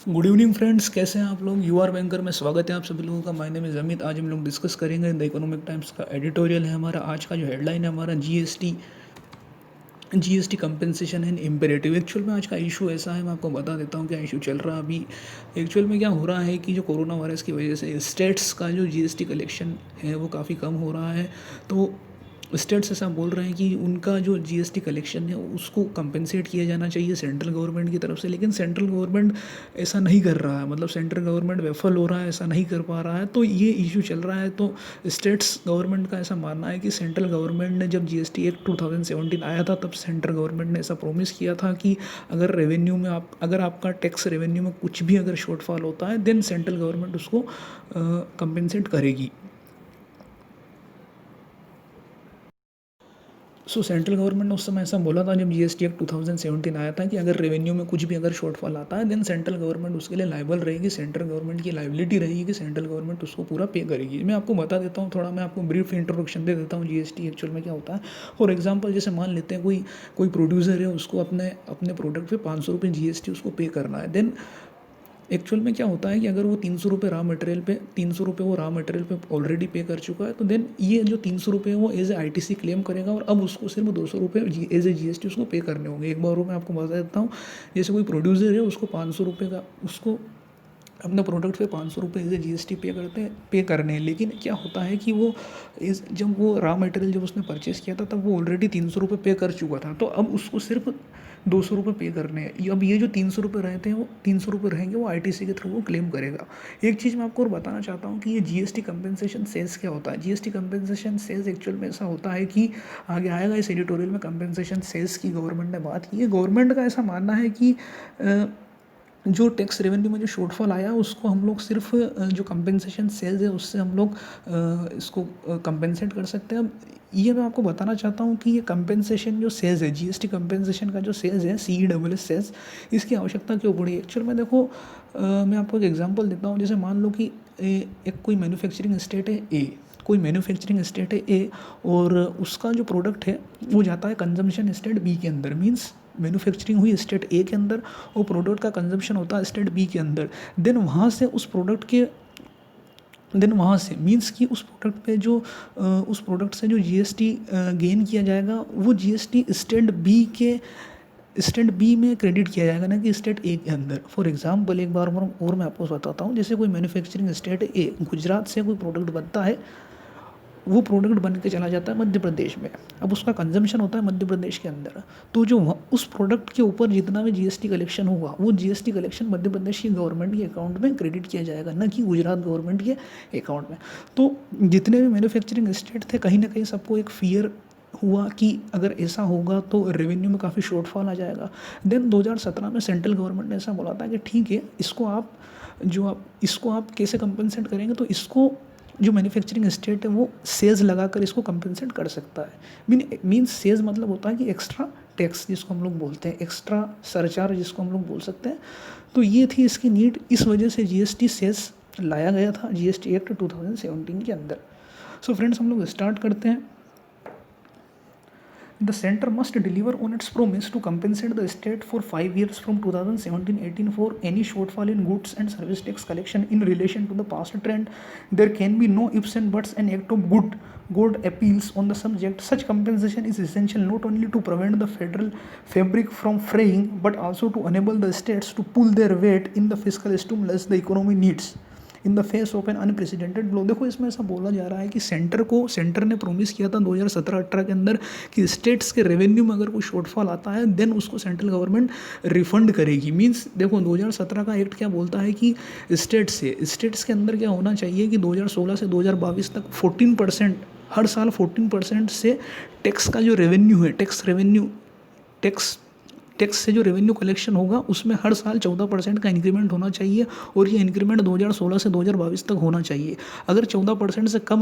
Good evening friends, कैसे हैं आप लोग। यू आर बैंकर में स्वागत है आप सभी लोगों का। My name is Amit. आज हम लोग डिस्कस करेंगे द इकोनॉमिक टाइम्स का एडिटोरियल है हमारा। आज का जो हेडलाइन है हमारा GST compensation and imperative. Actual में आज का इशू ऐसा है, मैं आपको बता देता हूँ क्या इशू चल रहा है अभी। एक्चुअल में क्या हो रहा है कि जो कोरोना वायरस की वजह से स्टेट्स का जो जीएसटी कलेक्शन है वो काफ़ी कम हो रहा है। तो स्टेट्स ऐसा बोल रहे हैं कि उनका जो जीएसटी कलेक्शन है उसको कंपेंसेट किया जाना चाहिए सेंट्रल गवर्नमेंट की तरफ से, लेकिन सेंट्रल गवर्नमेंट ऐसा नहीं कर रहा है। मतलब सेंट्रल गवर्नमेंट विफल हो रहा है, ऐसा नहीं कर पा रहा है। तो ये इशू चल रहा है। तो स्टेट्स गवर्नमेंट का ऐसा मानना है कि सेंट्रल गवर्नमेंट ने जब जीएसटी एक्ट 2017 आया था तब सेंट्रल गवर्नमेंट ने ऐसा प्रॉमिस किया था कि अगर आपका टैक्स रेवेन्यू में कुछ भी अगर शॉर्टफॉल होता है देन सेंट्रल गवर्नमेंट उसको कंपेंसेट करेगी। सेंट्रल गवर्नमेंट ने उस समय ऐसा बोला था जब जीएसटी एक्ट 2017 आया था कि अगर रेवेन्यू में कुछ भी अगर शॉर्टफॉल आता है देन सेंट्रल गवर्नमेंट उसके लिए लाइबल रहेगी। सेंट्रल गवर्नमेंट की लाइबिलिटी रहेगी कि सेंट्रल गवर्नमेंट उसको पूरा पे करेगी। मैं आपको बता देता हूँ, थोड़ा मैं आपको ब्रीफ इंट्रोडक्शन दे देता हूँ जीएसटी एक्चुअल में क्या होता है। फॉर एग्जाम्पल जैसे मान लेते हैं कोई प्रोड्यूसर है, उसको अपने अपने प्रोडक्ट पे 500 रुपये जीएसटी उसको पे करना है। देन एक्चुअल में क्या होता है कि अगर वो 300 रुपये रा मटेरियल पे 300 रुपये वो रा मटेरियल पे ऑलरेडी पे कर चुका है, तो देन ये जो 300 रुपये वो एज ए आईटीसी क्लेम करेगा और अब उसको सिर्फ 200 रुपये एज ए जीएसटी उसको पे करने होंगे। एक बार वो मैं आपको बता देता हूँ। जैसे कोई प्रोड्यूसर है, उसको 500 रुपये का उसको अपने प्रोडक्ट पे 500 रुपये एज ए जीएसटी पे करने हैं। लेकिन क्या होता है कि जब वो रॉ मटेरियल जब उसने परचेस किया था तब वो ऑलरेडी 300 रुपये पे कर चुका था। तो अब उसको सिर्फ 200 रुपये पे करने हैं। अब ये जो 300 रुपये रहते हैं वो 300 रुपये रहेंगे, वो आईटीसी के थ्रू वो क्लेम करेगा। एक चीज़ मैं आपको और बताना चाहता हूँ कि ये जीएसटी कंपेंसेशन सेल्स क्या होता है। जीएसटी कंपेंसेशन सेल्स एक्चुअल में ऐसा होता है कि आगे आएगा इस एडिटोरियल में। कंपेंसेशन सेल्स की गवर्नमेंट ने बात की है। गवर्नमेंट का ऐसा मानना है कि जो टैक्स रेवेन्यू में जो शॉर्टफॉल आया उसको हम लोग सिर्फ जो कंपेंसेशन सेल्स है उससे हम लोग इसको कंपेंसेट कर सकते हैं। अब ये मैं आपको बताना चाहता हूँ कि ये कंपेंसेशन जो सेल्स है, जीएसटी कंपेंसेशन का जो सेल्स है, CESS सेल्स, इसकी आवश्यकता क्यों पड़ी। एक्चुअल में देखो, मैं आपको एक एग्जांपल देता हूँ। जैसे मान लो कि एक कोई मैन्युफैक्चरिंग स्टेट है ए, कोई मैन्युफैक्चरिंग स्टेट है ए, और उसका जो प्रोडक्ट है वो जाता है कंजम्पशन स्टेट बी के अंदर। मीन्स मैन्युफैक्चरिंग हुई स्टेट ए के अंदर और प्रोडक्ट का कंजम्पशन होता है स्टेट बी के अंदर। देन वहाँ से मीन्स कि उस प्रोडक्ट पे जो उस प्रोडक्ट से जो जीएसटी गेन किया जाएगा वो जीएसटी स्टेट बी में क्रेडिट किया जाएगा, ना कि स्टेट ए के अंदर। फॉर एग्जांपल एक बार और मैं आपको बताता हूँ। जैसे कोई मैन्युफैक्चरिंग स्टेट ए, गुजरात से कोई प्रोडक्ट बनता है, वो प्रोडक्ट बन के चला जाता है मध्य प्रदेश में। अब उसका कंजम्पशन होता है मध्य प्रदेश के अंदर। तो जो उस प्रोडक्ट के ऊपर जितना भी जीएसटी कलेक्शन होगा वो जीएसटी कलेक्शन मध्य प्रदेश की गवर्नमेंट के अकाउंट में क्रेडिट किया जाएगा, ना कि गुजरात गवर्नमेंट के अकाउंट में। तो जितने भी मैन्युफैक्चरिंग स्टेट थे, कहीं ना कहीं सबको एक फियर हुआ कि अगर ऐसा होगा तो रेवेन्यू में काफ़ी शॉर्टफॉल आ जाएगा। देन 2017 में सेंट्रल गवर्नमेंट ने ऐसा बोला था कि ठीक है, इसको आप कैसे कंपनसेट करेंगे। तो इसको जो मैन्युफैक्चरिंग स्टेट है वो सेल्स लगाकर इसको कंपनसेट कर सकता है। मीन्स सेल्स मतलब होता है कि एक्स्ट्रा टैक्स जिसको हम लोग बोलते हैं, एक्स्ट्रा सरचार्ज जिसको हम लोग बोल सकते हैं। तो ये थी इसकी नीड, इस वजह से जीएसटी सेल्स लाया गया था जीएसटी एक्ट 2017 के अंदर। सो फ्रेंड्स, हम लोग स्टार्ट करते हैं। The center must deliver on its promise to compensate the state for 5 years from 2017-18 for any shortfall in goods and service tax collection in relation to the past trend. There can be no ifs and buts and act of good appeals on the subject. Such compensation is essential not only to prevent the federal fabric from fraying but also to enable the states to pull their weight in the fiscal stimulus the economy needs in the face of an unprecedented blow. देखो, इसमें ऐसा बोला जा रहा है कि centre ने promise किया था 2017-18 के अंदर कि स्टेट्स के रेवेन्यू में अगर कोई शॉर्टफॉल आता है देन उसको सेंट्रल गवर्नमेंट रिफंड करेगी। मीन्स देखो, 2017 का एक्ट क्या बोलता है कि स्टेट्स के अंदर क्या होना चाहिए कि 2016 से 2022 तक 14% हर साल 14% से टैक्स का जो रेवेन्यू है, टैक्स से जो रेवेन्यू कलेक्शन होगा उसमें हर साल 14% का इंक्रीमेंट होना चाहिए। और ये इंक्रीमेंट 2016 से 2022 तक होना चाहिए। अगर 14% से कम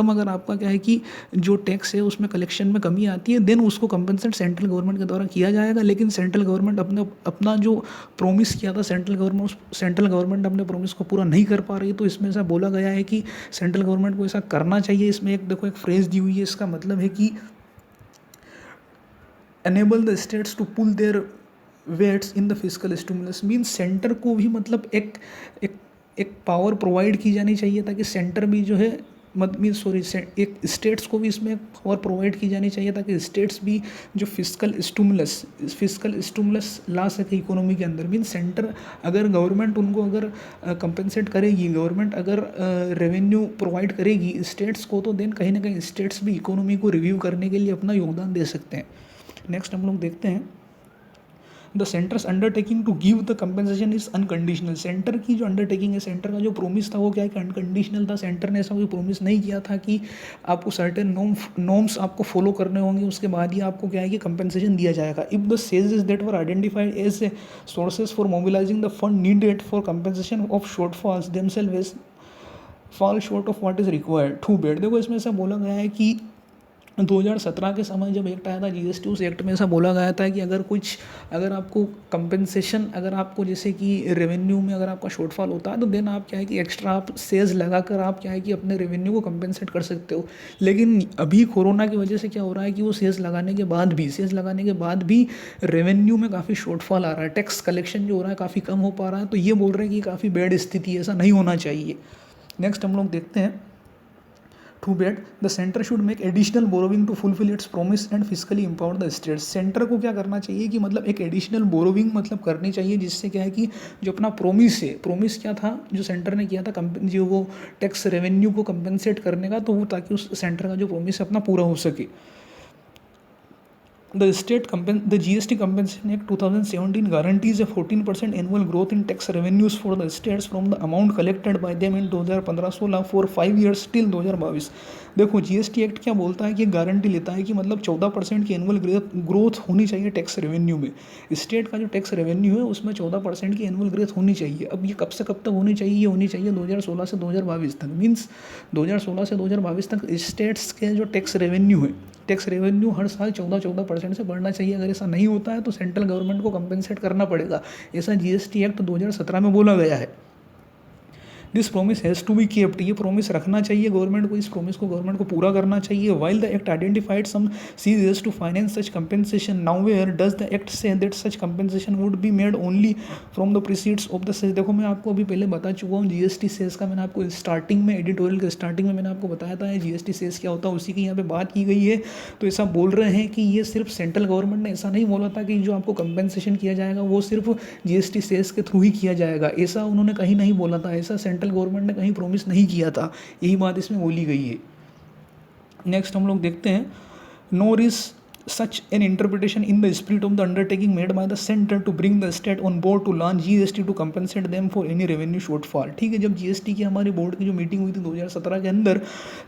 अगर आपका क्या है कि जो टैक्स है उसमें कलेक्शन में कमी आती है देन उसको कंपनसेट सेंट्रल गवर्नमेंट के द्वारा किया जाएगा। लेकिन सेंट्रल गवर्नमेंट अपना जो प्रोमिस किया था, सेंट्रल गवर्नमेंट अपने प्रोमिस को पूरा नहीं कर पा रही। तो इसमें ऐसा बोला गया है कि सेंट्रल गवर्नमेंट को ऐसा करना चाहिए। इसमें एक फ्रेज दी हुई है, इसका मतलब है कि enable the states to pull their weights in the physical stimulus, means centre को भी मतलब एक एक पावर प्रोवाइड की जानी चाहिए ताकि सेंटर भी जो है मीन सॉरी एक स्टेट्स को भी इसमें पावर प्रोवाइड की जानी चाहिए ताकि स्टेट्स भी जो फिजिकल स्टिमुलस ला सके इकोनॉमी के अंदर। मीन सेंटर अगर गवर्नमेंट उनको अगर कंपेंसेट करेगी, गवर्नमेंट अगर रेवेन्यू प्रोवाइड करेगी स्टेट्स को, तो देन कहीं ना कहीं स्टेट्स भी इकोनॉमी को रिव्यू करने के लिए अपना योगदान दे सकते हैं। नेक्स्ट हम लोग देखते हैं the centre's undertaking to give the compensation is unconditional. Centre की जो अंडरटेकिंग है, सेंटर का जो प्रोमिस था वो क्या है कि अनकंडीशनल था। सेंटर ने ऐसा कोई प्रोमिस नहीं किया था कि आपको सर्टेन नॉर्म्स आपको फॉलो करने होंगे, उसके बाद ही आपको क्या है कि कंपेंसेशन दिया जाएगा। If the cesses that were identified as sources for mobilising the fund needed for compensation of shortfalls themselves fall short of what is required to bed. देखो इसमें ऐसा बोला गया है कि 2017 के समय जब एक्ट आया था जीएसटी, उस एक्ट में ऐसा बोला गया था कि अगर आपको कंपेंसेशन, अगर आपको जैसे कि रेवेन्यू में अगर आपका शॉर्टफॉल होता है तो देन आप क्या है कि एक्स्ट्रा आप सेज लगाकर आप क्या है कि अपने रेवेन्यू को कंपेंसेट कर सकते हो। लेकिन अभी कोरोना की वजह से क्या हो रहा है कि वो सेज लगाने के बाद भी रेवेन्यू में काफ़ी शॉर्टफॉल आ रहा है, टैक्स कलेक्शन जो हो रहा है काफ़ी कम हो पा रहा है। तो ये बोल रहे हैं कि काफ़ी बैड स्थिति है, ऐसा नहीं होना चाहिए। नेक्स्ट हम लोग देखते हैं to bet the centre should make additional borrowing to fulfil its promise and physically empower the states. Centre को क्या करना चाहिए कि मतलब एक एडिशनल बोरोविंग मतलब करनी चाहिए, जिससे क्या है कि जो अपना प्रोमिस है, प्रोमिस क्या था जो सेंटर ने किया था जो वो टैक्स रेवेन्यू को कंपेंसेट करने का, तो वो ताकि उस सेंटर का जो प्रोमिस है अपना पूरा हो सके। The GST Compensation Act 2017 guarantees a 14% annual growth in tax revenues for the states from the amount collected by them in 2015-16 for 5 years till 2022। देखो जीएसटी एक्ट क्या बोलता है कि गारंटी लेता है कि मतलब 14% की एनुअल ग्रोथ होनी चाहिए टैक्स रेवेन्यू में। स्टेट का जो टैक्स रेवेन्यू है उसमें 14% की एनुअल ग्रोथ होनी चाहिए। अब ये कब से कब तक होनी चाहिए? ये होनी चाहिए 2016 से 2022 तक। मीन्स 2016 से 2022 तक स्टेट्स के जो टैक्स रेवेन्यू हर साल 14% से बढ़ना चाहिए। अगर ऐसा नहीं होता है तो सेंट्रल गवर्नमेंट को कंपेंसेट करना पड़ेगा। ऐसा जीएसटी एक्ट 2017 में बोला गया है। This promise has to be kept. ये प्रोमिस रखना चाहिए गवर्नमेंट को, इस प्रोमिस को गवर्नमेंट को पूरा करना चाहिए। While the act identified some cesses to finance such compensation, now where does the act say that such compensation would be made only from the proceeds of the cess. देखो मैं आपको अभी पहले बता चुका हूँ जीएसटी सेस का, मैंने आपको स्टार्टिंग में एडिटोरियल के स्टार्टिंग में मैंने आपको बताया था जीएसटी सेस क्या होता है, उसी की यहाँ पे बात की गई है। तो ऐसा बोल रहे हैं कि ये सिर्फ सेंट्रल गवर्नमेंट ने ऐसा नहीं बोला था कि जो आपको कंपेंसेशन किया जाएगा वो सिर्फ जीएसटी सेस के थ्रू ही किया जाएगा, ऐसा उन्होंने कहीं नहीं बोला था, ऐसा सेंट्रल गवर्नमेंट ने कहीं प्रोमिस नहीं किया था। यही बात इसमें बोली गई है। नेक्स्ट हम लोग देखते हैं nor is such an interpretation in the spirit of the undertaking made by the centre to bring the state on board to launch GST to compensate them for any revenue shortfall. ठीक है, जब GST की हमारे board की जो meeting हुई थी 2017 के अंदर,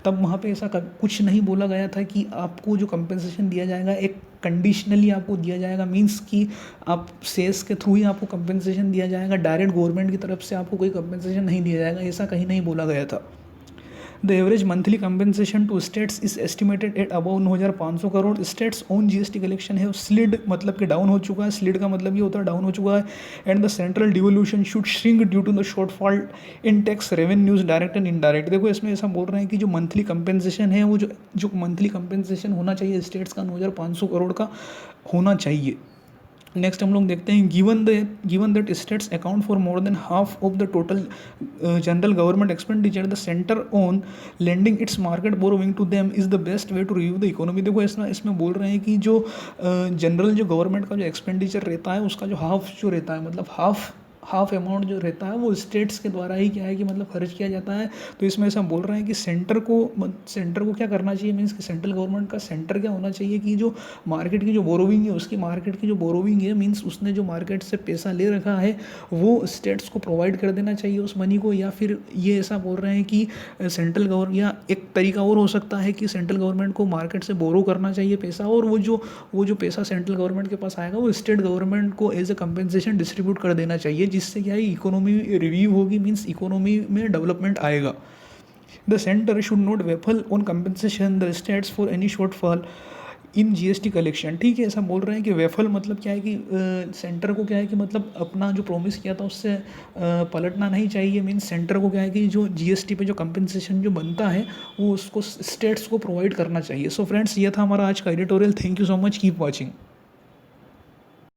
तब वहाँ पे ऐसा कुछ नहीं बोला गया था कि आपको जो कंपेंसेशन दिया जाएगा एक कंडीशनली आपको दिया जाएगा। मीन्स कि आप सेस के थ्रू ही आपको कंपेंसेशन दिया जाएगा, डायरेक्ट गवर्नमेंट की तरफ से आपको कोई कंपेंसेशन नहीं दिया जाएगा, ऐसा कहीं नहीं बोला गया था। The average monthly compensation to states is estimated at about 9,500 crore. States own GST collection है स्लिड, मतलब कि डाउन हो चुका है। स्लिड का मतलब ये होता है डाउन हो चुका है। And the central devolution should shrink due to the shortfall in tax revenues direct and indirect. देखो इसमें ऐसा बोल रहे हैं कि जो मंथली कंपेंसेशन है वो जो मंथली कंपेंसेशन होना चाहिए स्टेट्स का 9,500 करोड़ का होना चाहिए। नेक्स्ट हम लोग देखते हैं given that states account for more than half of the total general government expenditure, the centre on lending its market borrowing to them is the best way to review the economy. देखो इसमें बोल रहे हैं कि जो general जो government का जो एक्सपेंडिचर रहता है उसका जो हाफ जो रहता है, मतलब हाफ अमाउंट जो रहता है वो स्टेट्स के द्वारा ही क्या है कि मतलब खर्च किया जाता है। तो इसमें ऐसा बोल रहे हैं कि सेंटर को क्या करना चाहिए, मीन्स कि सेंट्रल गवर्नमेंट का सेंटर क्या होना चाहिए कि जो मार्केट की जो बोरोविंग है, उसकी मार्केट की जो बोरोविंग है, मीन्स उसने जो मार्केट से पैसा ले रखा है वो स्टेट्स को प्रोवाइड कर देना चाहिए उस मनी को। या फिर ये ऐसा बोल रहे हैं कि सेंट्रल गवर्नमेंट, या एक तरीका और हो सकता है कि सेंट्रल गवर्नमेंट को मार्केट से बोरो करना चाहिए पैसा, और वो जो पैसा सेंट्रल गवर्नमेंट के पास आएगा वो स्टेट गवर्नमेंट को एज ए कंपेंसेशन डिस्ट्रीब्यूट कर देना चाहिए, जिससे क्या है इकोनॉमी रिव्यू होगी, मीन्स इकोनॉमी में डेवलपमेंट आएगा। The centre should not waffle on compensation the states for any shortfall in GST collection. ठीक है, ऐसा बोल रहे हैं कि वेफल मतलब क्या है कि सेंटर को क्या है कि मतलब अपना जो प्रोमिस किया था उससे पलटना नहीं चाहिए। मीन्स सेंटर को क्या है कि जो जीएसटी पे जो कंपेंसेशन जो बनता है वो उसको स्टेट्स को प्रोवाइड करना चाहिए। सो फ्रेंड्स, ये था हमारा आज का editorial. Thank you so much, keep watching.